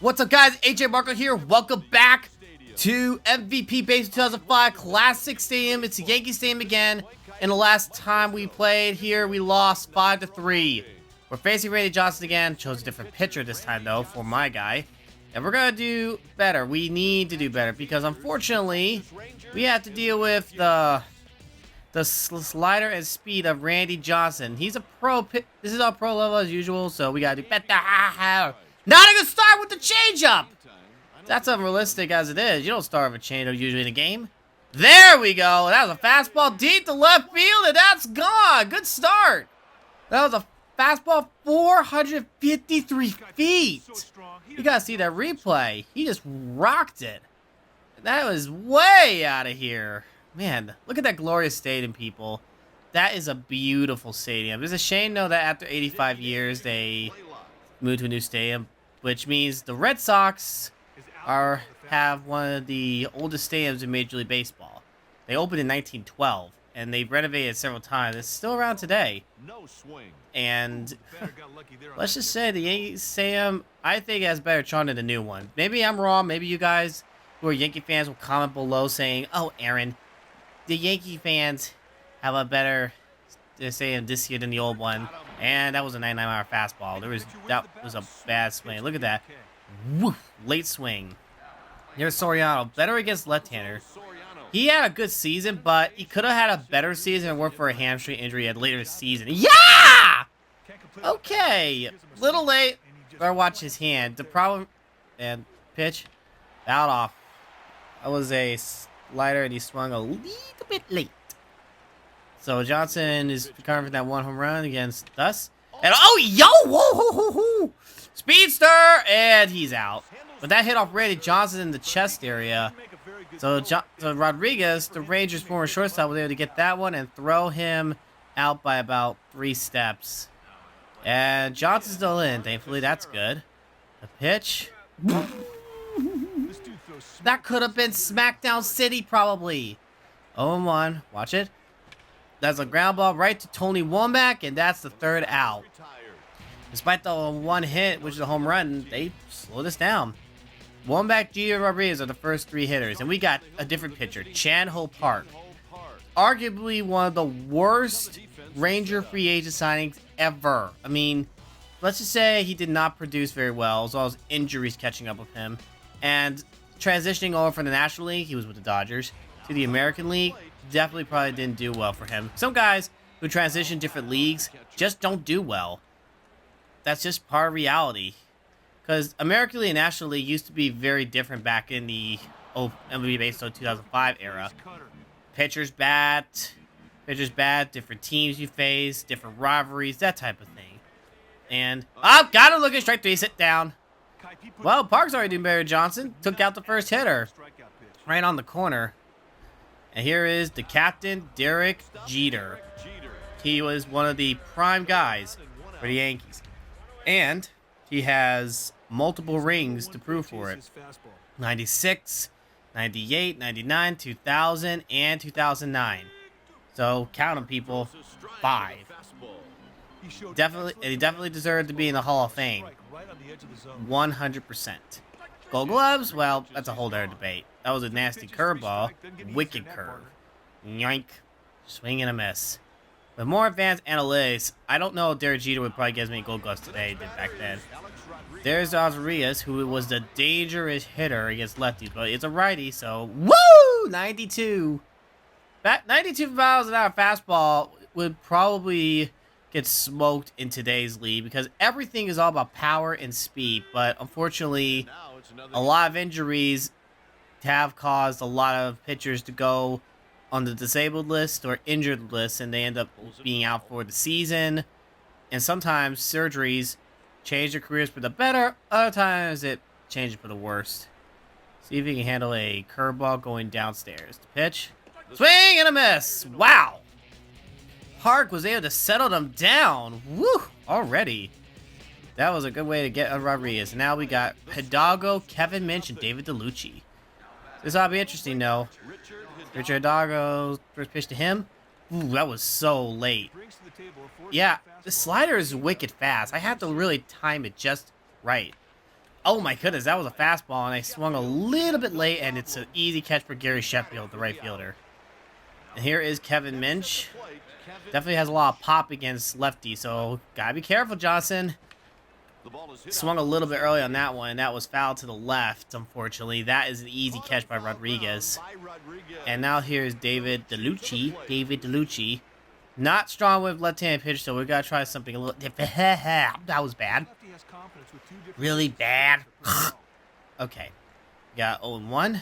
What's up, guys? ajmarkle here. Welcome back to MVP Baseball 2005 Classic Stadium. It's the Yankee Stadium again. And the last time we played here, we lost 5-3. We're facing Randy Johnson again. Chose a different pitcher this time, though, for my guy. And we're going to do better. We need to do better because, unfortunately, we have to deal with the slider and speed of Randy Johnson. He's a pro. This is all pro level as usual, so we got to do better. Not a good start with the changeup. That's unrealistic as it is. You don't start with a changeup usually in a game. There we go. That was a fastball deep to left field, and that's gone. Good start. That was a fastball 453 feet. You gotta see that replay. He just rocked it. That was way out of here. Man, look at that glorious stadium, people. That is a beautiful stadium. It's a shame, though, that after 85 years, they moved to a new stadium, which means the Red Sox have one of the oldest stadiums in Major League Baseball. They opened in 1912, and they've renovated it several times. It's still around today. And let's just say the Yankee Stadium, I think, has better charm than the new one. Maybe I'm wrong. Maybe you guys who are Yankee fans will comment below saying, "Oh, Aaron, the Yankee fans have a better stadium this year than the old one." And that was a 99-mile fastball. That was a bad swing. Look at that. Woof. Late swing. Here's Soriano. Better against left-hander. He had a good season, but he could have had a better season and worked for a hamstring injury at later season. Yeah! Okay. Little late. Better watch his hand. The problem... And pitch. Out off. That was a slider, and he swung a little bit late. So Johnson is recovering from that one home run against us. And oh, yo! Whoa, whoa, whoa, whoa. Speedster! And he's out. But that hit off Randy Johnson in the chest area. So Rodriguez, the Rangers' former shortstop, was able to get that one and throw him out by about 3 steps. And Johnson's still in. Thankfully, that's good. The pitch. That could have been SmackDown City, probably. 0-1. Watch it. That's a ground ball right to Tony Womack, and that's the 3rd out. Despite the one hit, which is a home run, they slowed us down. Womack, Jeter, Rodriguez are the first 3 hitters, and we got a different pitcher, Chan Ho Park. Arguably one of the worst Ranger free agent signings ever. I mean, let's just say he did not produce very well, as well as injuries catching up with him. And transitioning over from the National League, he was with the Dodgers, to the American League, definitely probably didn't do well for him. Some guys who transition different leagues just don't do well. That's just part of reality. Because American League and National League used to be very different back in the MLB Baseball 2005 era. Pitchers bat, different teams you face, different rivalries, that type of thing. And, got him looking straight 3, sit down. Well, Park's already doing better than Johnson. Took out the first hitter. Right on the corner. And here is the captain, Derek Jeter. He was one of the prime guys for the Yankees. And he has multiple rings to prove for it. 96, 98, 99, 2000, and 2009. So, count them, people. 5. He definitely deserved to be in the Hall of Fame. 100%. Gold Gloves? Well, that's a whole other debate. That was a nasty curveball. Wicked curve. Yoink. Swing and a miss. With more advanced analytics, I don't know if Derek Jeter would probably get as many Gold Gloves today as he did back then. There's Rodriguez, who was the dangerous hitter against lefties, but it's a righty, so woo! 92. That 92 miles an hour fastball would probably get smoked in today's league because everything is all about power and speed, but unfortunately, a lot of injuries have caused a lot of pitchers to go on the disabled list or injured list, and they end up being out for the season. And sometimes surgeries change their careers for the better, other times it changes for the worst. See if he can handle a curveball going downstairs. The pitch. Swing and a miss. Wow. Park was able to settle them down. Woo! Already. That was a good way to get on Rodriguez. Now we got Hidalgo, Kevin Minch, and David DeLucci. This ought to be interesting, though. Richard Hidalgo, first pitch to him. Ooh, that was so late. Yeah, the slider is wicked fast. I have to really time it just right. Oh my goodness, that was a fastball, and I swung a little bit late, and it's an easy catch for Gary Sheffield, the right fielder. And here is Kevin Minch. Definitely has a lot of pop against lefty, so gotta be careful, Johnson. Swung a little bit early on that one, and that was fouled to the left, unfortunately. That is an easy catch by Rodriguez. And now here's David DeLucci. Not strong with left-handed pitch, so we gotta try something a little different. That was bad. Really bad. Okay. We got 0-1.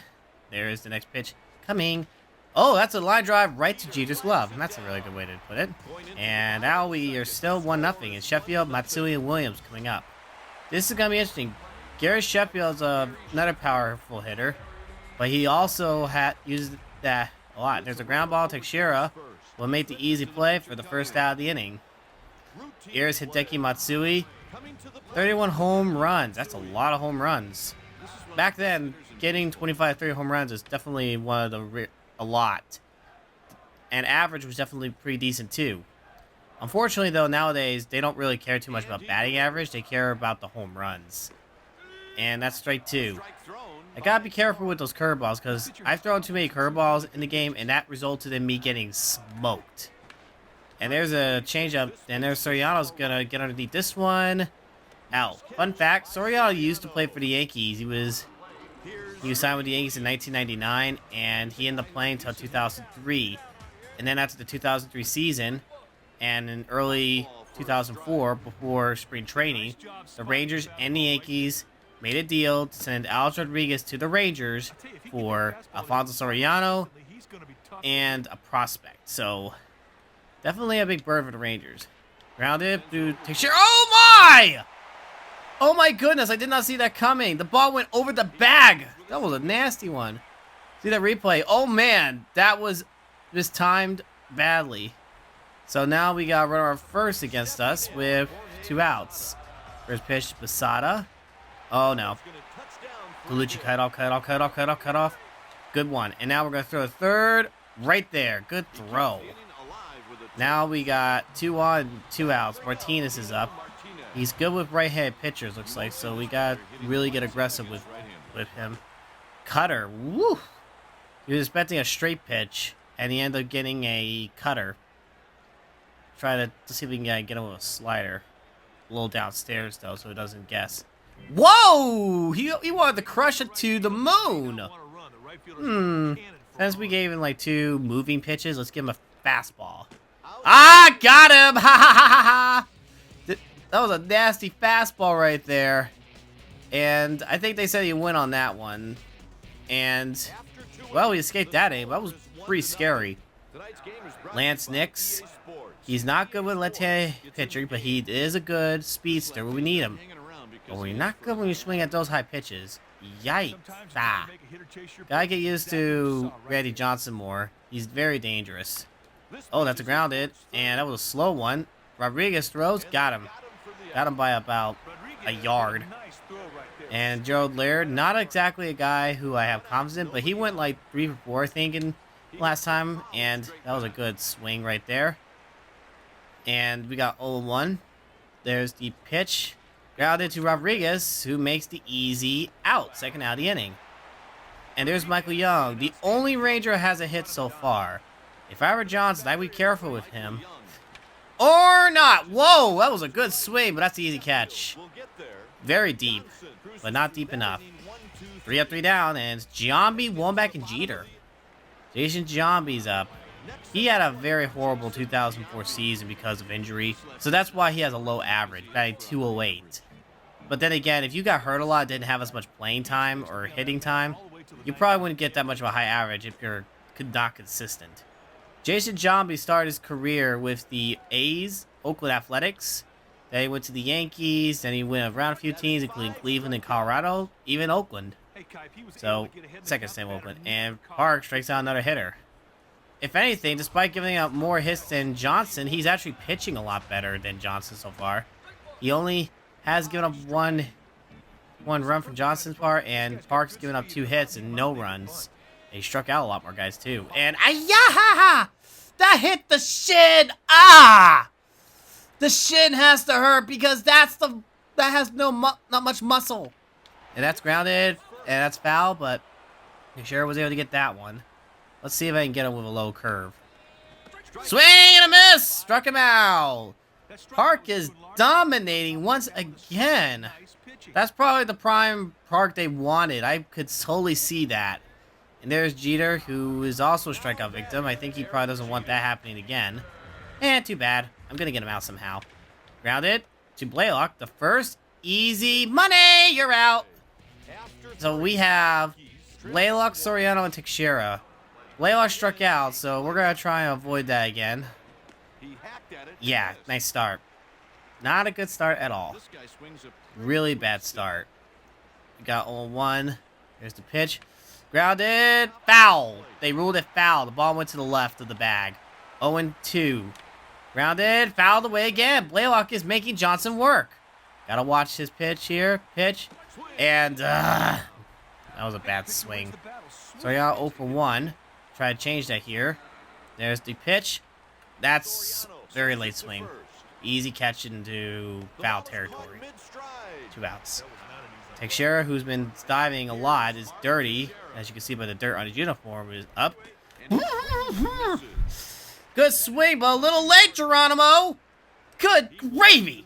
There is the next pitch coming. Oh, that's a line drive right to Jeter's glove. That's a really good way to put it. And now we are still 1-0. It's Sheffield, Matsui, and Williams coming up. This is going to be interesting. Gary Sheffield's another powerful hitter, but he also uses that a lot. There's a ground ball. Teixeira will make the easy play for the first out of the inning. Here's Hideki Matsui. 31 home runs. That's a lot of home runs. Back then, getting 25, 30 home runs is definitely one of the a lot. And average was definitely pretty decent too. Unfortunately though, nowadays they don't really care too much about batting average, they care about the home runs. And that's strike two. I gotta be careful with those curveballs because I've thrown too many curveballs in the game and that resulted in me getting smoked. And there's a changeup, and there's Soriano's gonna get underneath this one. Out. Fun fact, Soriano used to play for the Yankees. He was signed with the Yankees in 1999, and he ended up playing until 2003. And then after the 2003 season, and in early 2004, before spring training, the Rangers and the Yankees made a deal to send Alex Rodriguez to the Rangers for Alfonso Soriano and a prospect. So, definitely a big bird for the Rangers. Grounded to Teixeira. Oh my! Oh my goodness, I did not see that coming. The ball went over the bag. That was a nasty one. See that replay? Oh man, that was mistimed badly. So now we got runner first against us with 2 outs. First pitch, Posada. Oh no. DeLucci cut off. Good one. And now we're going to throw a third right there. Good throw. Now we got 2 on, 2 outs. Martinez is up. He's good with right-handed pitchers, looks like, so we got to really get aggressive with him. Cutter. Woo! He was expecting a straight pitch, and he ended up getting a cutter. Try to see if we can get him with a slider. A little downstairs, though, so he doesn't guess. Whoa! He wanted to crush it to the moon! Since we gave him, like, 2 moving pitches, let's give him a fastball. Ah! Got him! Ha ha ha ha ha! That was a nasty fastball right there. And I think they said he went on that one. And, well, we escaped that aim. That was pretty scary. Lance Nix. He's not good with left-handed pitcher, but he is a good speedster when we need him. But we're not good when you swing at those high pitches. Yikes. Ah. Gotta get used to Randy Johnson more. He's very dangerous. Oh, that's a grounded. And that was a slow one. Rodriguez throws. Got him. Got him by about a yard. And Gerald Laird, not exactly a guy who I have confidence in, but he went like 3 for 4, I think, in last time. And that was a good swing right there. And we got 0-1. There's the pitch. Grounded to Rodriguez, who makes the easy out. Second out of the inning. And there's Michael Young. The only Ranger has a hit so far. If I were Johnson, I'd be careful with him. Or not. Whoa, that was a good swing, but that's the easy catch. Very deep, but not deep enough. 3 up, 3 down, and it's Giambi, Womack, and Jeter. Jason Giambi's up. He had a very horrible 2004 season because of injury, so that's why he has a low average, batting 208. But then again, if you got hurt a lot, didn't have as much playing time or hitting time, you probably wouldn't get that much of a high average if you're not consistent. Jason Giambi started his career with the A's, Oakland Athletics. Then he went to the Yankees. Then he went around a few teams, including Cleveland and Colorado, even Oakland. So, second same Oakland. And Park strikes out another hitter. If anything, despite giving up more hits than Johnson, he's actually pitching a lot better than Johnson so far. He only has given up one run from Johnson's part, and Park's given up 2 hits and no runs. And he struck out a lot more guys, too. And, ayaha! That hit the shin. Ah! The shin has to hurt because that has not much muscle. And that's grounded, and that's foul, but Teixeira was able to get that one. Let's see if I can get him with a low curve. Swing and a miss! Struck him out. Park is dominating once again. That's probably the prime Park they wanted. I could totally see that. And there's Jeter, who is also a strikeout victim. I think he probably doesn't want that happening again. Too bad. I'm going to get him out somehow. Grounded to Blaylock. The first. Easy money! You're out. So we have Blaylock, Soriano, and Teixeira. Blaylock struck out, so we're going to try and avoid that again. Yeah, nice start. Not a good start at all. Really bad start. We got 0-1. Here's the pitch. Grounded. Foul. They ruled it foul. The ball went to the left of the bag. 0-2. Grounded. Fouled away again. Blaylock is making Johnson work. Gotta watch his pitch here. Pitch. And, that was a bad swing. So, yeah, 0-1. Try to change that here. There's the pitch. That's very late swing. Easy catch into foul territory. 2 outs. Teixeira, who's been diving a lot, is dirty. As you can see by the dirt on his uniform, is up. Good swing, but a little late, Geronimo. Good gravy.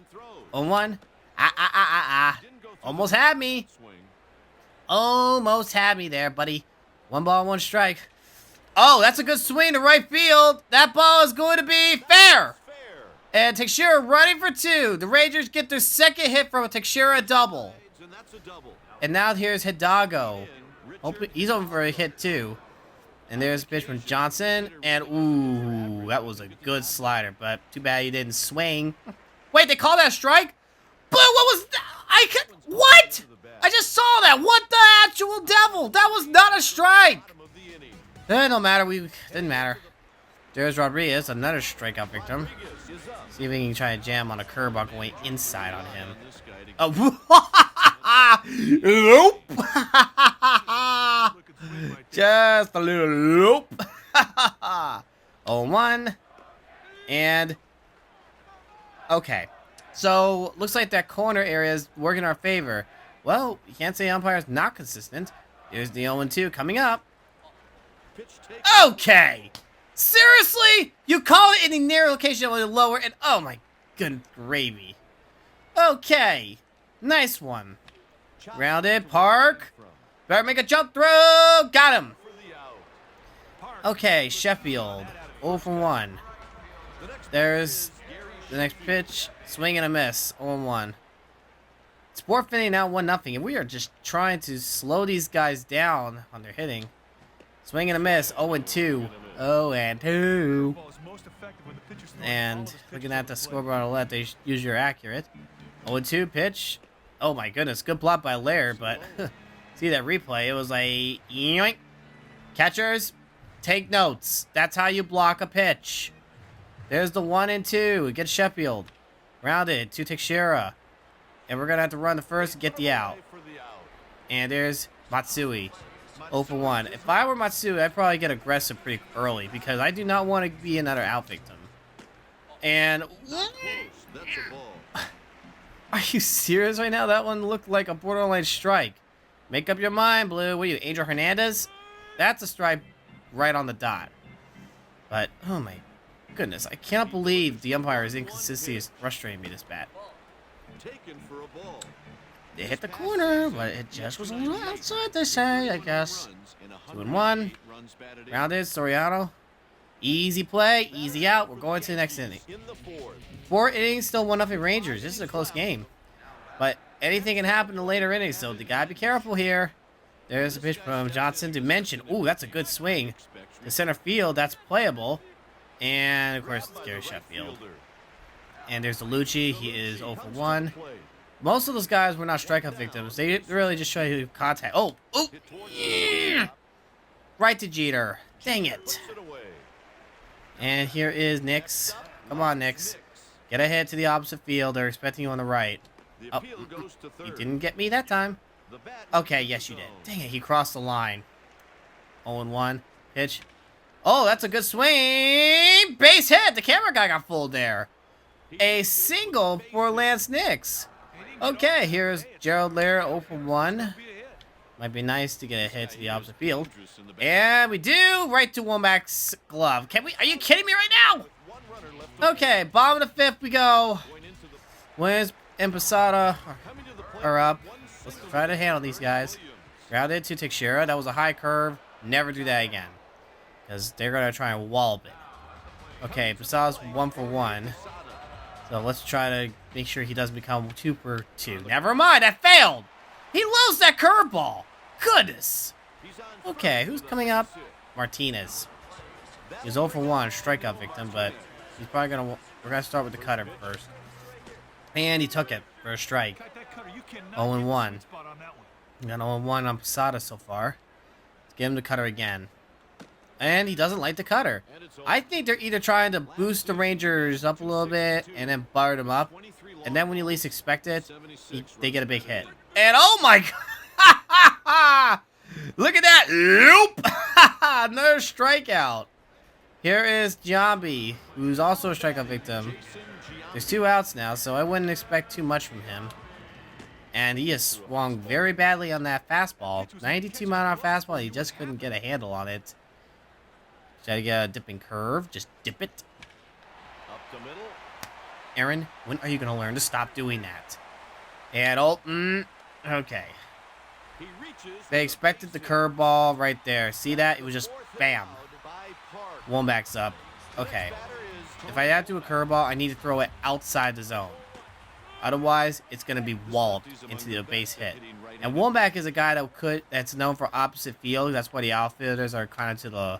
0-1. Almost had me. Almost had me there, buddy. 1 ball, 1 strike. Oh, that's a good swing to right field. That ball is going to be fair. And Teixeira running for 2. The Rangers get their second hit from a Teixeira double. And now here's Hidalgo. He's over for a hit too. And there's a pitch from Johnson. And ooh, that was a good slider. But too bad he didn't swing. Wait, they called that a strike? But what was that? What? I just saw that. What the actual devil? That was not a strike. No matter. Didn't matter. There's Rodriguez, another strikeout victim. See if we can try to jam on a curveball going inside on him. Oh, nope. Just a little loop. 0-1. And okay. So looks like that corner area is working in our favor. Well, you can't say umpire's not consistent. Here's the 0-2 coming up. Okay. Seriously? You call it in the narrow location with a lower and oh my good gravy. Okay. Nice one. Grounded. Park. Better make a jump throw. Got him. Okay, Sheffield. 0-1. There's the next pitch. Swing and a miss. 0-1. Sport Finning now 1-0. And we are just trying to slow these guys down on their hitting. Swing and a miss. 0-2. 0-2. And looking at the scoreboard on the left, they usually are accurate. 0-2 pitch. Oh my goodness. Good block by Laird, but see that replay. It was a yoink. Catchers, take notes. That's how you block a pitch. There's the 1-2. Get Sheffield. Rounded to Teixeira. And we're going to have to run the first to get the out. And there's Matsui. 0-1. If I were Matsui, I'd probably get aggressive pretty early because I do not want to be another out victim. And are you serious right now? That one looked like a borderline strike. Make up your mind, Blue. What are you, Angel Hernandez? That's a strike right on the dot. But, oh my goodness. I cannot believe the umpire's inconsistency is frustrating me this bad. They hit the corner, but it just was a little outside, they say, I guess. 2-1. Rounded, Soriano. Easy play, easy out. We're going to the next inning. 4 innings, still 1-0 Rangers. This is a close game. But anything can happen in the later innings, so you gotta be careful here. There's a pitch from Johnson to mention. Ooh, that's a good swing. The center field, that's playable. And, of course, it's Gary Sheffield. And there's the Lucci. He is 0-1. Most of those guys were not strikeout victims. They really just show you contact. Oh, oh, yeah. Right to Jeter. Dang it. And here is Nix. Come on, Nix. Get ahead to the opposite field. They're expecting you on the right. Oh, you didn't get me that time. Okay, yes, you did. Dang it, he crossed the line. 0-1. Pitch. Oh, that's a good swing. Base hit. The camera guy got fooled there. A single for Lance Nix. Okay, here's Gerald Lair, 0 for 1. Might be nice to get a hit to the opposite field. And we do, right to Womack's glove. Are you kidding me right now? Okay, bottom of the 5th we go. Wins and Posada are up. Let's try to handle these guys. Grounded to Teixeira. That was a high curve. Never do that again, because they're going to try and wallop it. Okay, Posada's 1 for 1. So let's try to make sure he doesn't become 2 for 2. Never mind, that failed. He loves that curveball. Goodness. Okay, who's coming up? Martinez. He's 0 for 1, strikeout victim, but he's probably going to... We're going to start with the cutter first. And he took it for a strike. 0 1. We got 0 1 on Posada so far. Let's give him the cutter again. And he doesn't like the cutter. I think they're either trying to boost the Rangers up a little bit and then butter them up. And then when you least expect it, they get a big hit. And oh my god! Look at that! Nope! Another strikeout. Here is Giambi, who's also a strikeout victim. There's 2 outs now, so I wouldn't expect too much from him. And he has swung very badly on that fastball. 92 mile an hour fastball, he just couldn't get a handle on it. Try to get a dipping curve. Just dip it. Aaron, when are you going to learn to stop doing that? And, okay. They expected the curveball right there. See that? It was just bam. Womack's up. Okay. If I have to do a curveball, I need to throw it outside the zone. Otherwise, it's going to be walloped into the base hit. And Womack is a guy that's known for opposite field. That's why the outfielders are kind of to the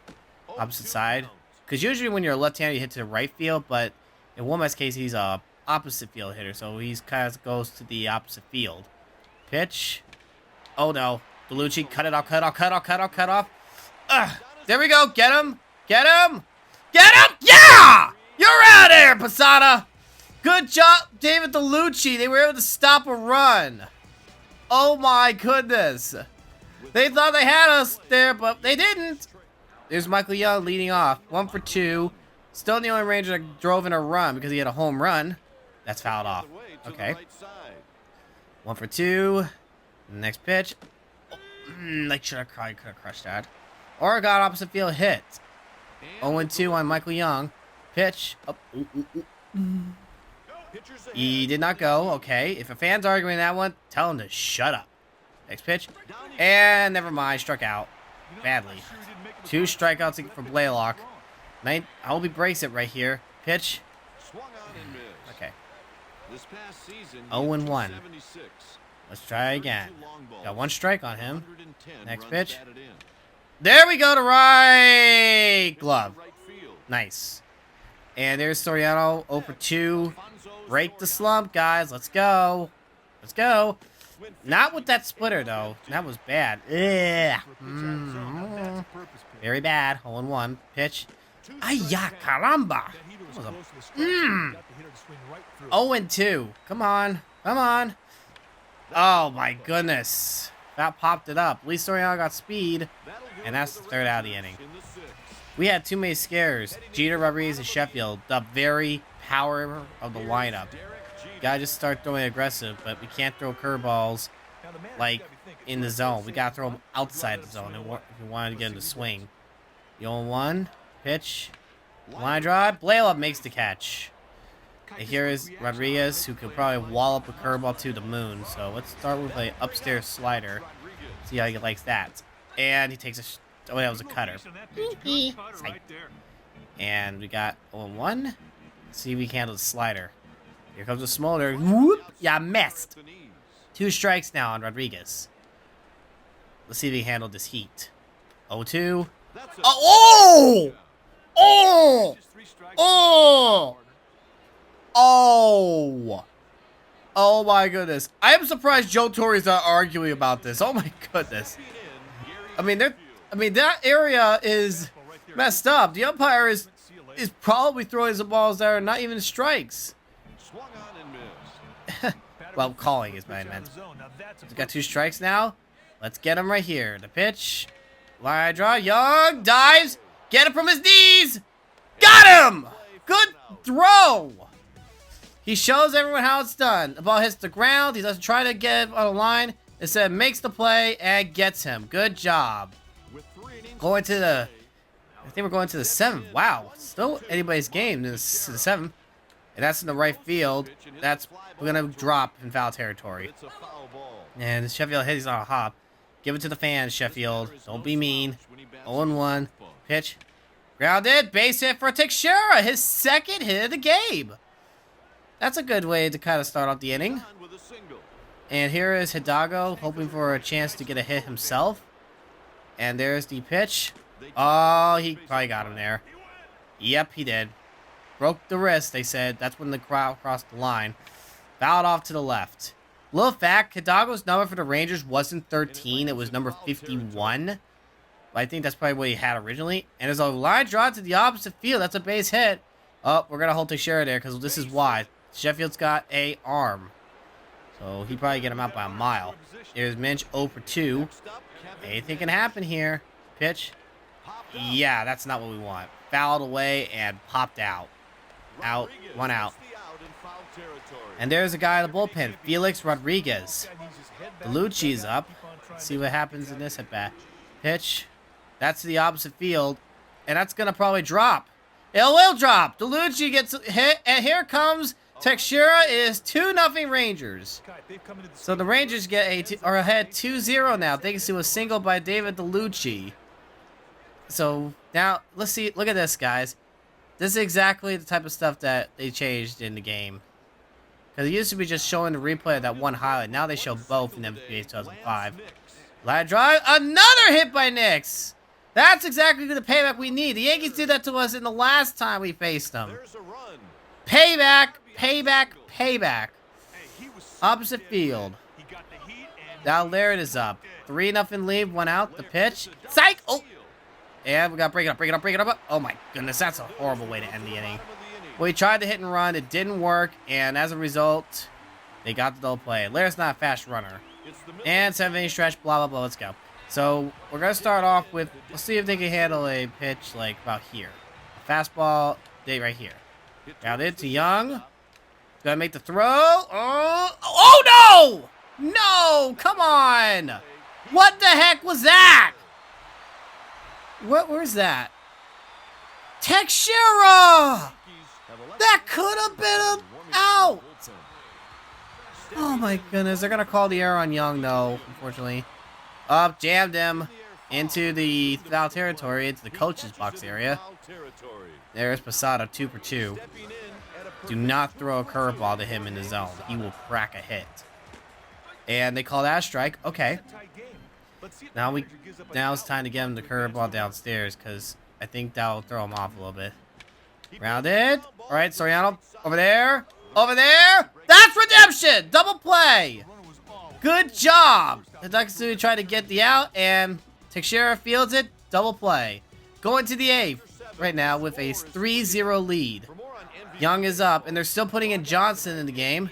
opposite side. Because usually when you're a left-hander, you hit to the right field. But in Womack's case, he's a opposite field hitter. So he's kind of goes to the opposite field. Pitch. Oh, no. Bellucci, cut it off, cut off. There we go. Get him. Get him. Get him. Yeah! You're out of there, Posada. Good job, David Bellucci. They were able to stop a run. Oh, my goodness. They thought they had us there, but they didn't. There's Michael Young leading off. 1 for 2. Still the only Ranger that drove in a run because he had a home run. That's fouled off. Okay. 1 for 2. Next pitch. Like, could have crushed that. Or got opposite field hit. 0-2 on Michael Young. Pitch. Oh, He did not go. Okay. If a fan's arguing that one, tell him to shut up. Next pitch. And never mind. Struck out. Badly. 2 strikeouts for Blaylock. I hope he breaks it right here. Pitch. Okay. 0-1. Let's try again. Got 1 strike on him. Next pitch. There we go to right glove. Nice. And there's Soriano, 0 for 2. Break the slump, guys. Let's go. Let's go. Not with that splitter, though. That was bad. Very bad. 0-1. Pitch. Ay-ya, caramba. 0-2. Come on. Come on. Oh, my goodness. That popped it up. At least Soriano got speed. And that's the 3rd out of the inning. We had too many scares. Jeter, Rodriguez, and Sheffield. The very power of the lineup. Gotta just start throwing aggressive, but we can't throw curveballs like in the zone. We gotta throw them outside the zone if we wanted to get in the swing. 0-1. Pitch. Line drive. Blaylock makes the catch. And here is Rodriguez, who could probably wallop a curveball to the moon. So let's start with an upstairs slider. See how he likes that. And he takes a... Oh, that was a cutter. And we got 0-1. See if we can handle the slider. Here comes a smolder. Whoop! Yeah, missed. 2 strikes now on Rodriguez. Let's see if he handled this heat. 0-2. Oh! Oh! Oh! Oh! Oh my goodness. I am surprised Joe Torre's not arguing about this. Oh my goodness. I mean, that area is messed up. The umpire is probably throwing some balls that are not even strikes. Well, calling is what I meant. He's got 2 strikes now. Let's get him right here. The pitch. Line draw. Young dives. Get him from his knees. Got him! Good throw. He shows everyone how it's done. The ball hits the ground. He doesn't try to get on the line. Instead, makes the play and gets him. Good job. Going to the... I think we're going to the 7th. Wow. Still anybody's game. This is the 7th. And that's in the right field. We're going to drop in foul territory. And Sheffield hits on a hop. Give it to the fans, Sheffield. Don't be mean. 0-1. Pitch. Grounded. Base hit for Teixeira. His 2nd hit of the game. That's a good way to kind of start off the inning. And here is Hidalgo hoping for a chance to get a hit himself. And there's the pitch. Oh, he probably got him there. Yep, he did. Broke the wrist, they said. That's when the crowd crossed the line. Fouled off to the left. Little fact, Hidalgo's number for the Rangers wasn't 13. It was number 51. I think that's probably what he had originally. And there's a line draw to the opposite field. That's a base hit. Oh, we're going to hold Teixeira there because this is why. Sheffield's got a arm. So he probably get him out by a mile. There's Minch 0 for 2. Anything can happen here. Pitch. Yeah, that's not what we want. Fouled away and popped out. Out. 1 out. And there's a guy in the bullpen. Felix Rodriguez. DeLucci's up. Let's see what happens in this at bat. Pitch. That's to the opposite field. And that's going to probably drop. It will drop. DeLucci gets hit. And here comes Teixeira. Is 2-0 Rangers. So the Rangers are ahead 2-0 now. Thanks to a single by David DeLucci. So now let's see. Look at this, guys. This is exactly the type of stuff that they changed in the game. Because it used to be just showing the replay of that one highlight. Now they show both in NBA 2005. Line drive. Another hit by Nix. That's exactly the payback we need. The Yankees did that to us in the last time we faced them. Payback, payback, payback. Opposite field. Now Laird is up. 3-0 lead. 1 out. The pitch. Psych. Oh. And we got to break it up, break it up, break it up. Oh my goodness, that's a horrible way to end the inning. Well, he tried to hit and run. It didn't work. And as a result, they got the double play. Laird's not a fast runner. And 7-inning stretch, blah, blah, blah. Let's go. So we're going to start off with, let's see if they can handle a pitch like about here. A fastball, right here. Grounded to Young. Going to make the throw. Oh, no! No! Come on! What the heck was that? Where's that? Teixeira! That could have been an out! Oh my goodness, they're gonna call the error on Young though, unfortunately. Up, jammed him into the foul territory, into the coach's box area. There's Posada, 2 for 2. Do not throw a curveball to him in the zone. He will crack a hit. And they call that a strike. Okay. Now it's time to get him the curveball downstairs because I think that'll throw him off a little bit. Rounded. All right, Soriano. Over there. Over there. That's redemption. Double play. Good job. The Ducks tried to get the out, and Teixeira fields it. Double play. Going to the 8th right now with a 3-0 lead. Young is up, and they're still putting in Johnson in the game.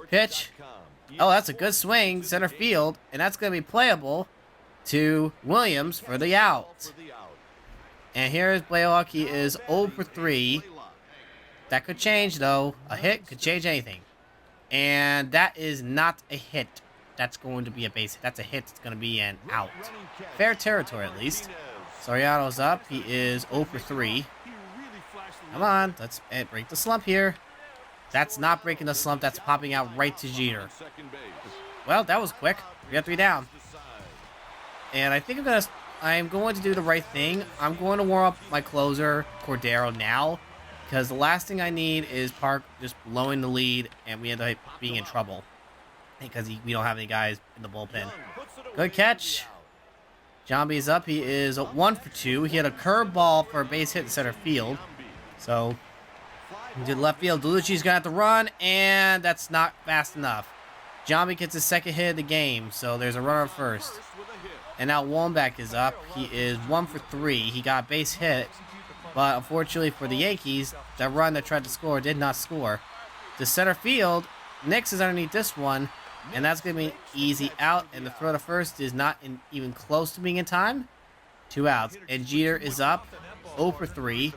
Pitch. Oh, that's a good swing. Center field, and that's going to be playable to Williams for the out. And here's Blaylock. He is 0 for 3. That could change, though. A hit could change anything. And that is not a hit. That's going to be a base hit. That's a hit. It's going to be an out. Fair territory, at least. Soriano's up. He is 0 for 3. Come on. Let's break the slump here. That's not breaking the slump. That's popping out right to Jeter. Well, that was quick. We got 3 down. And I think I'm going to do the right thing. I'm going to warm up my closer, Cordero, now. Because the last thing I need is Park just blowing the lead and we end up being in trouble. Because we don't have any guys in the bullpen. Good catch. Jambi's up. He is 1 for 2. He had a curveball for a base hit in center field. So, he did left field. DeLucci's going to have to run, and that's not fast enough. Jambi gets his 2nd hit of the game, so there's a runner at first. And now Wambach is up. He is 1 for 3. He got a base hit, but unfortunately for the Yankees, that run that tried to score did not score. To center field, Nix is underneath this one, and that's going to be easy out, and the throw to first is not even close to being in time. 2 outs, and Jeter is up, 0 for 3.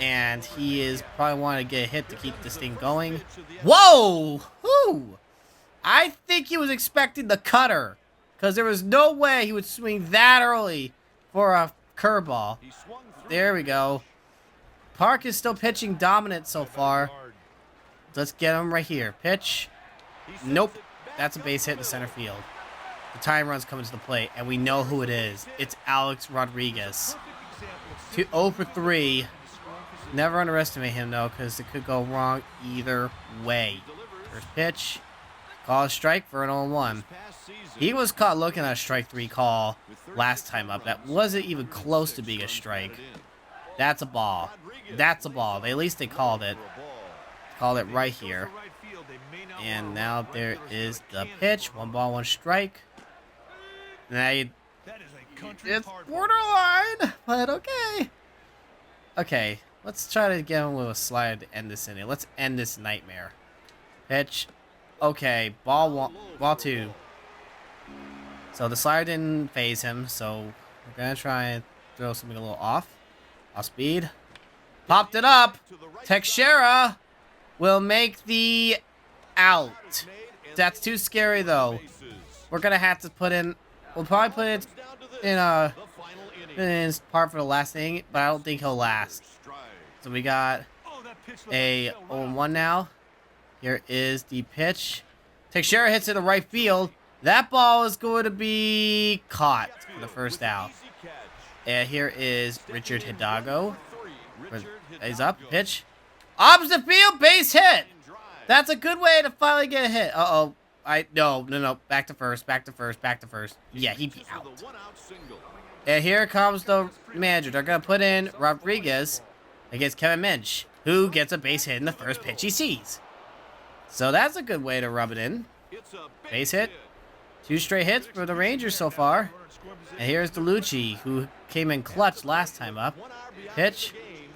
And he is probably wanting to get a hit to keep this thing going. Whoa! Whoo! I think he was expecting the cutter. Because there was no way he would swing that early for a curveball. There we go. Park is still pitching dominant so far. Let's get him right here. Pitch. Nope. That's a base hit in center field. The tying run's coming to the plate, and we know who it is. It's Alex Rodriguez. 0 for 3. Never underestimate him, though, because it could go wrong either way. First pitch. Call a strike for an 0-1. He was caught looking at a strike 3 call last time up. That wasn't even close to being a strike. That's a ball. That's a ball. At least they called it. Called it right here. And now there is the pitch. 1 ball, 1 strike. Now it's borderline, but okay. Okay, let's try to get him with a slide to end this inning. Let's end this nightmare. Pitch. Okay, ball 2. So the slider didn't phase him, so we're going to try and throw something a little off. Off speed. Popped it up. Teixeira will make the out. That's too scary, though. We're going to have to put in... We'll probably put it in his part for the last inning, but I don't think he'll last. So we got a 0-1 now. Here is the pitch. Teixeira hits it to right field. That ball is going to be caught for the first out. And here is Richard Hidalgo. He's up. Pitch. Opposite field. Base hit. That's a good way to finally get a hit. Uh-oh. No. Back to first. Yeah, he'd be out. And here comes the manager. They're going to put in Rodriguez against Kevin Minch, who gets a base hit in the first pitch he sees. So that's a good way to rub it in. Base hit. 2 straight hits for the Rangers so far. And here's DeLucci, who came in clutch last time up. Pitch.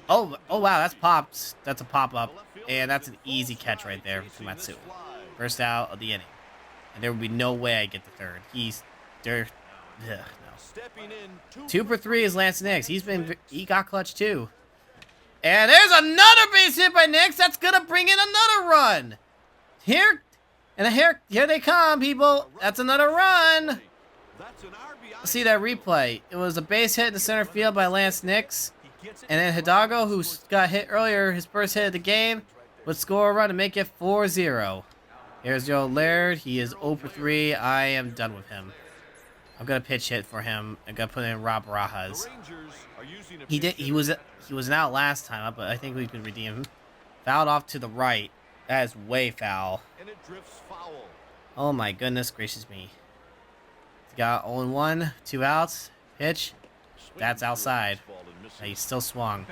Oh wow, that's popped. That's a pop-up. And that's an easy catch right there for Matsui. First out of the inning. And there would be no way I get the third. No. 2 for 3 is Lance Nix. He got clutch too. And there's another base hit by Nix. That's gonna bring in another run. Here they come, people. That's another run. Let's see that replay. It was a base hit in the center field by Lance Nix. And then Hidalgo, who got hit earlier, his first hit of the game, would score a run to make it 4-0. Here's Joe Laird. He is 0 for 3. I am done with him. I'm going to pitch hit for him. I'm going to put in Rob Barajas. He was out last time, but I think we can redeem him. Fouled off to the right. That is way foul. Oh my goodness gracious me. Got 0-1, 2 outs. Pitch. That's outside. He's still swung.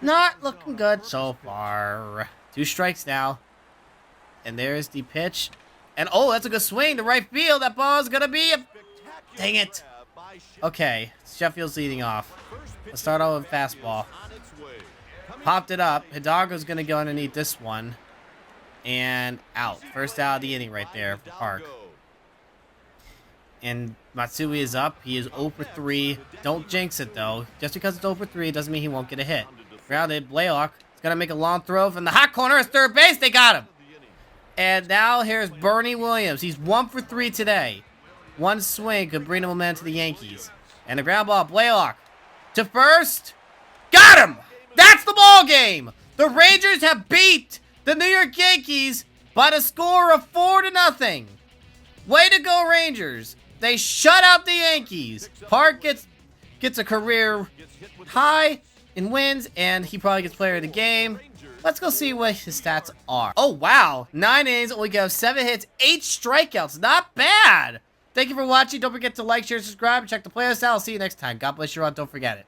Not looking good so far. 2 strikes now. And there's the pitch. And oh, that's a good swing to right field. That ball is going to be a... Dang it. Okay, Sheffield's leading off. Let's start out with fastball. Popped it up. Hidalgo's going to go underneath this one. And out. First out of the inning right there for Park. And Matsui is up. He is 0 for 3. Don't jinx it, though. Just because it's 0 for 3 doesn't mean he won't get a hit. Grounded. Blaylock is going to make a long throw from the hot corner at third base. They got him. And now here's Bernie Williams. He's 1 for 3 today. One swing could bring the momentum to the Yankees. And the ground ball. Blaylock to first. Got him. That's the ball game. The Rangers have beat the New York Yankees by the score of 4-0. Way to go, Rangers. They shut out the Yankees. Park gets a career high in wins, and he probably gets player of the game. Let's go see what his stats are. Oh, wow. 9 innings, only got 7 hits, 8 strikeouts. Not bad. Thank you for watching. Don't forget to like, share, subscribe, and check the playlist out. I'll see you next time. God bless you all. Don't forget it.